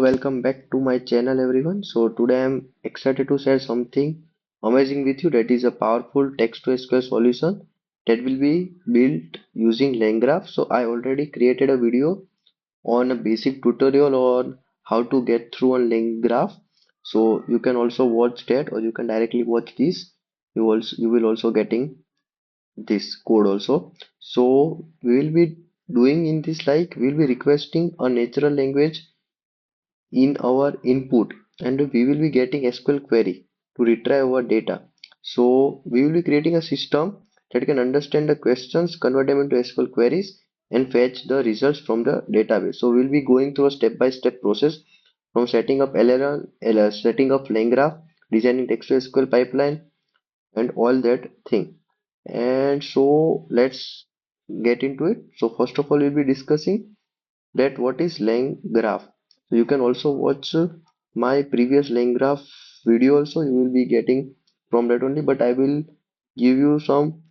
Welcome back to my channel everyone. So today I'm excited to share something amazing with you, that is a powerful text to SQL solution that will be built using LangGraph. So I already created a video on a basic tutorial on how to get through on LangGraph. So you can also watch that, or you can directly watch this. You will also getting this code also. So we will be doing in this, like we'll be requesting a natural language in our input, and we will be getting SQL query to retrieve our data. So we will be creating a system that can understand the questions, convert them into SQL queries, and fetch the results from the database. So we'll be going through a step-by-step process from setting up LLM, setting up LangGraph, designing text to SQL pipeline, and all that thing. And so let's get into it. So first of all, we'll be discussing that what is LangGraph. So you can also watch my previous LangGraph video also, you will be getting from that only, but I will give you some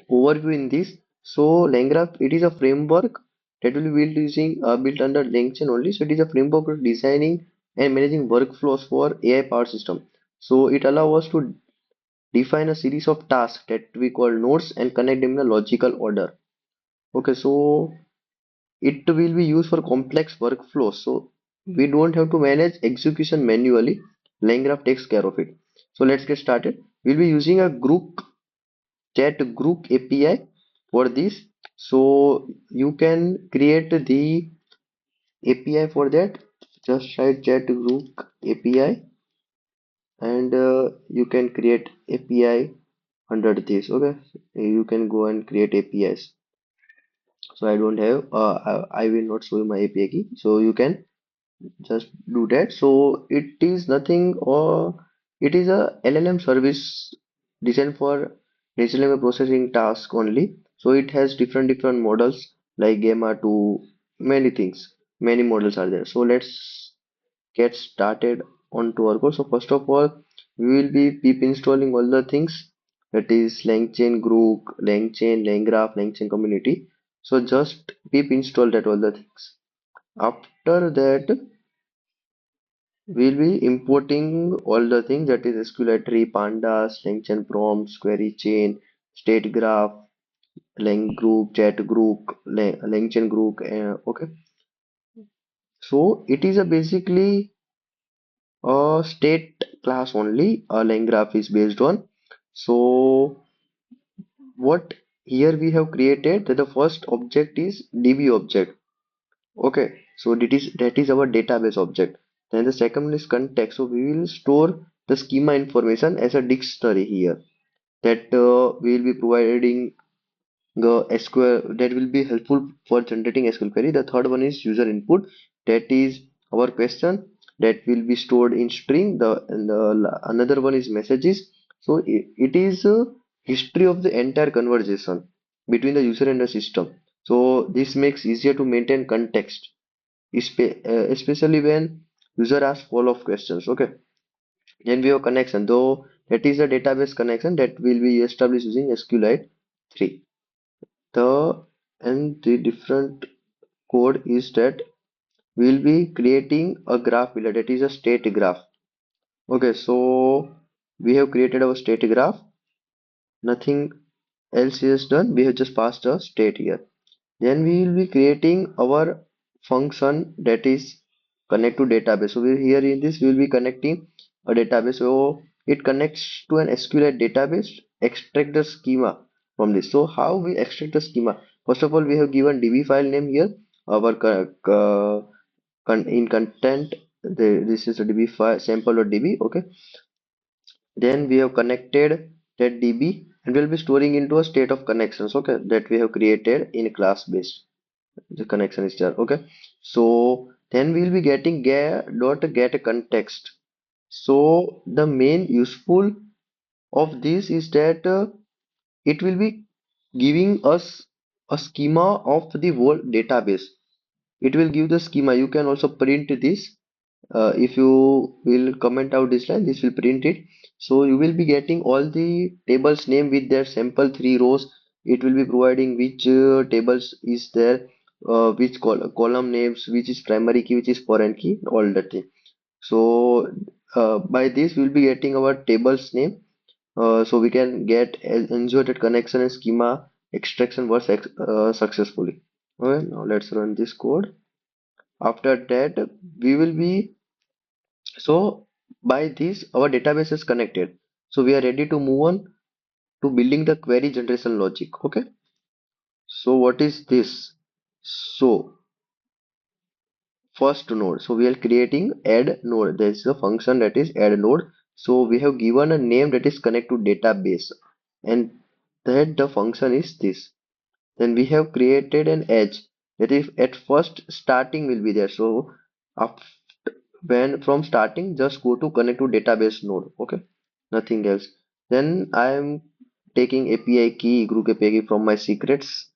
overview in this. So LangGraph, it is a framework that will be built using built under LangChain only. So it is a framework for designing and managing workflows for AI power system. So it allows us to define a series of tasks that we call nodes and connect them in a logical order. Okay, so it will be used for complex workflows, so we don't have to manage execution manually. LangGraph takes care of it. So let's get started. We'll be using a group ChatGroq API for this. So you can create the API for that. Just write ChatGroq API, and you can create API under this. Okay, you can go and create APIs. So I don't have. I will not show you my API key. So you can just do that. So it is nothing, or it is a LLM service designed for natural language processing task only. So it has different models like gamma to many things. Many models are there. So let's get started onto our code. So first of all, we will be pip installing all the things, that is LangChain group, LangChain, LangGraph, LangChain community. So just pip install that all the things. After that, we'll be importing all the things, that is SQLatory, pandas, LangChain prompts, query chain, state graph, lang group, chat group, LangChain group. Okay, so it is a basically a state class only. A LangGraph is based on. So what here we have created that the first object is DB object. Okay, so that is our database object. Then the second one is context. So we will store the schema information as a dictionary here. That we will be providing the SQL that will be helpful for generating SQL query. The third one is user input. That is our question that will be stored in string. Another one is messages. So it is a history of the entire conversation between the user and the system. So this makes easier to maintain context, especially when user asks follow-up questions. Okay, then we have connection, though that is a database connection that will be established using SQLite 3. The and the different code is that we'll be creating a graph below, that is a state graph. Okay, so we have created our state graph, nothing else is done, we have just passed a state here. Then we will be creating our function that is connect to database. So we here in this we will be connecting a database. So it connects to an SQLite database, extract the schema from this. So how we extract the schema? First of all, we have given DB file name here. Our in content, this is a DB file sample.db. Okay, then we have connected that DB and we'll be storing into a state of connections. Okay, that we have created in class base. The connection is there. Okay, so then we'll be getting get context. So the main useful of this is that it will be giving us a schema of the whole database. It will give the schema. You can also print this. If you will comment out this line, this will print it. So you will be getting all the tables name with their sample 3 rows. It will be providing which tables is there, which column names, which is primary key, which is foreign key, all that thing. So by this we'll be getting our tables name. So we can get inserted connection and schema extraction was successfully. Okay, now let's run this code. After that, we will be so by this our database is connected. So we are ready to move on to building the query generation logic. Okay. So what is this? So first node. So we are creating add node. There is a function that is add node. So we have given a name that is connect to database, and that the function is this. Then we have created an edge that is at first starting will be there. So after, when from starting just go to connect to database node. Okay, nothing else. Then I am taking API key, group API key from my secrets.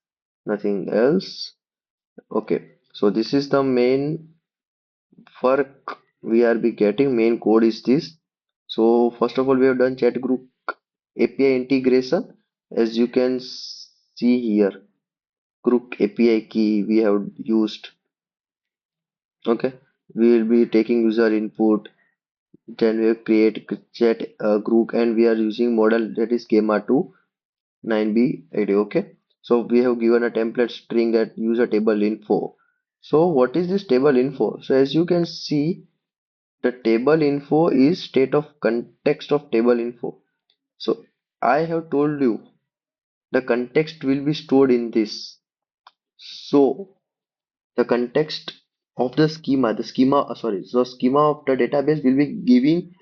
Nothing else. Okay, so this is the main work we are be getting. Main code is this. So first of all, we have done chat group API integration. As you can see here, group API key we have used. Okay, we will be taking user input. Then we have create chat group, and we are using model that is schema 2 9b ID. Okay, so we have given a template string that user table info. So what is this table info? So as you can see, the table info is state of context of table info. So I have told you the context will be stored in this. So the context of the schema, the schema of the database will be giving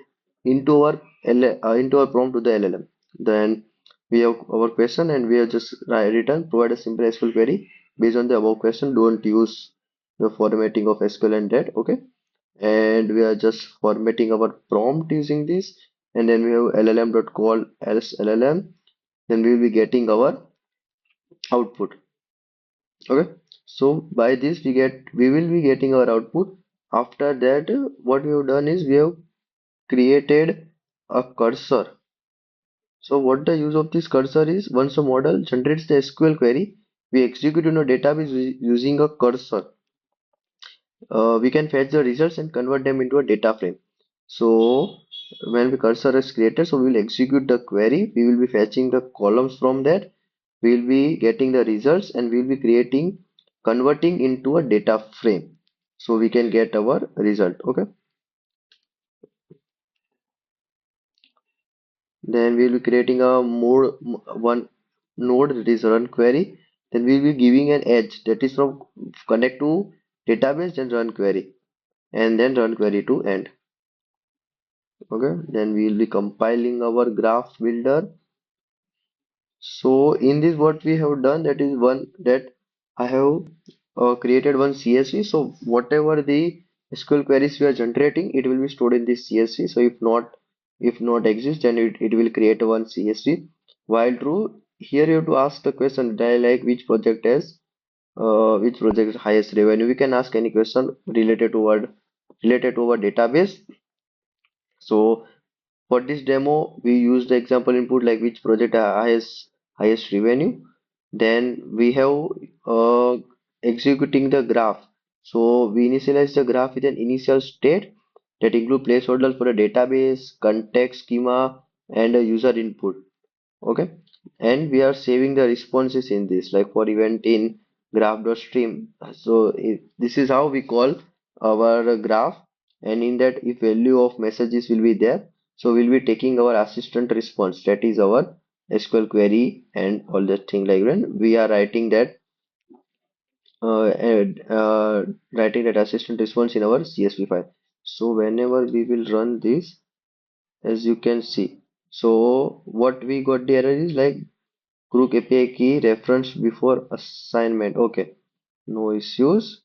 into our into our prompt to the LLM. Then we have our question, and we have just written provide a simple SQL query based on the above question. Don't use the formatting of SQL and that. Okay, and we are just formatting our prompt using this, and then we have llm.call else llm. Then we will be getting our output. Okay, so by this we will be getting our output. After that, what we have done is we have created a cursor. So what the use of this cursor is, once a model generates the SQL query, we execute in a database using a cursor. We can fetch the results and convert them into a data frame. So when the cursor is created, so we will execute the query. We will be fetching the columns from that. We will be getting the results, and we will be converting into a data frame. So we can get our result. Okay. Then we will be creating a more one node that is run query. Then we will be giving an edge that is from connect to database and run query, and then run query to end. Okay, then we will be compiling our graph builder. So in this what we have done, that is one that I have created one CSV. So whatever the SQL queries we are generating, it will be stored in this CSV. So if not exist, then it will create one CSV. While true, here you have to ask the question like which project has highest revenue. We can ask any question related to our database. So for this demo, we use the example input like which project has highest revenue. Then we have uh, executing the graph. So we initialize the graph with an initial state that include placeholder for a database, context schema, and a user input. Okay, and we are saving the responses in this like for event in graph.stream. So this is how we call our graph, and in that if value of messages will be there, so we'll be taking our assistant response, that is our SQL query and all that thing. Like when we are writing that assistant response in our CSV file. So whenever we will run this, as you can see, so what we got the error is like Crook API key reference before assignment. Okay, no issues.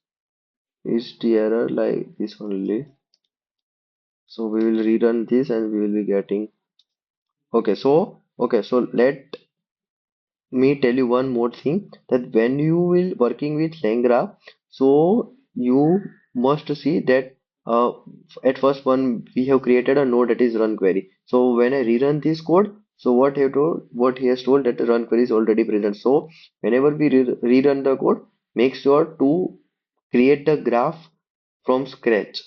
Is the error like this only? So we will rerun this, and we will be getting. Okay, so let me tell you one more thing, that when you will working with LangGraph, so you must see that uh, at first one we have created a node that is run query. So when I rerun this code, so what he has told that the run query is already present. So whenever we rerun the code, make sure to create the graph from scratch.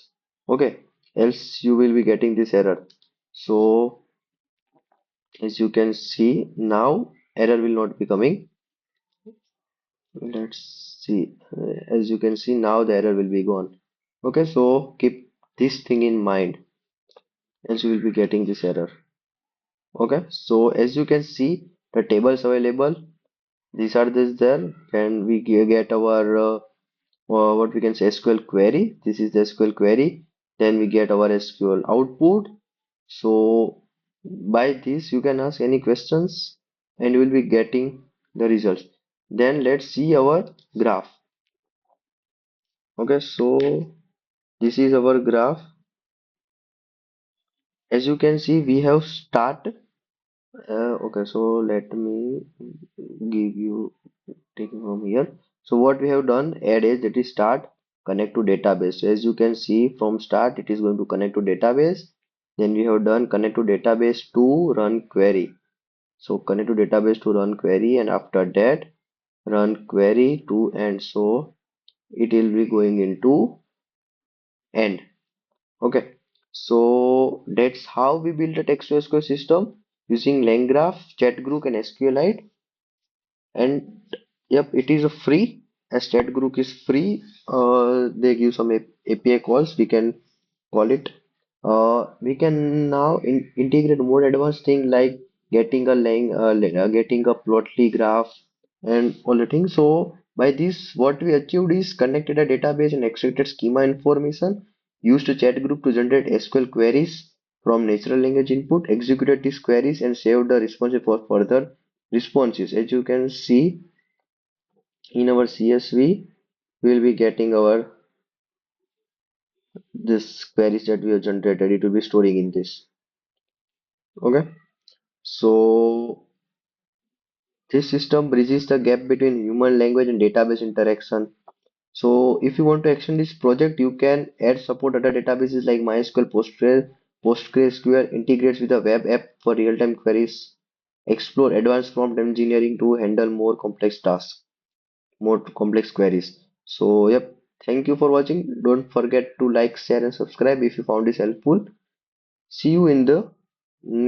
Okay, else you will be getting this error. So as you can see now, error will not be coming. Let's see. As you can see now, the error will be gone. Okay, so keep this thing in mind, else you will be getting this error. Okay, so as you can see, the tables available, these are this there, and we get our what we can say SQL query. This is the SQL query. Then we get our SQL output. So by this you can ask any questions and you will be getting the results. Then let's see our graph. Okay, so this is our graph. As you can see, we have start. Okay, so let me give you taking from here. So what we have done, add is that is start connect to database. So as you can see from start, it is going to connect to database. Then we have done connect to database to run query. So connect to database to run query, and after that run query to end. So it will be going into end. Okay. So that's how we build a text to SQL system using LangGraph, ChatGroq, and SQLite. And yep, it is a free. As ChatGroq is free, they give some API calls. We can call it. We can now integrate more advanced thing like getting a getting a plotly graph and all the things. So by this, what we achieved is connected a database and extracted schema information, used a chat group to generate SQL queries from natural language input, executed these queries and saved the response for further responses. As you can see in our CSV, we will be getting our this queries that we have generated. It will be storing in this. Okay. So this system bridges the gap between human language and database interaction. So if you want to extend this project, you can add support other databases like MySQL, PostgreSQL, integrates with a web app for real-time queries, explore advanced prompt engineering to handle more complex tasks, more complex queries. So yep, thank you for watching. Don't forget to like, share and subscribe if you found this helpful. See you in the next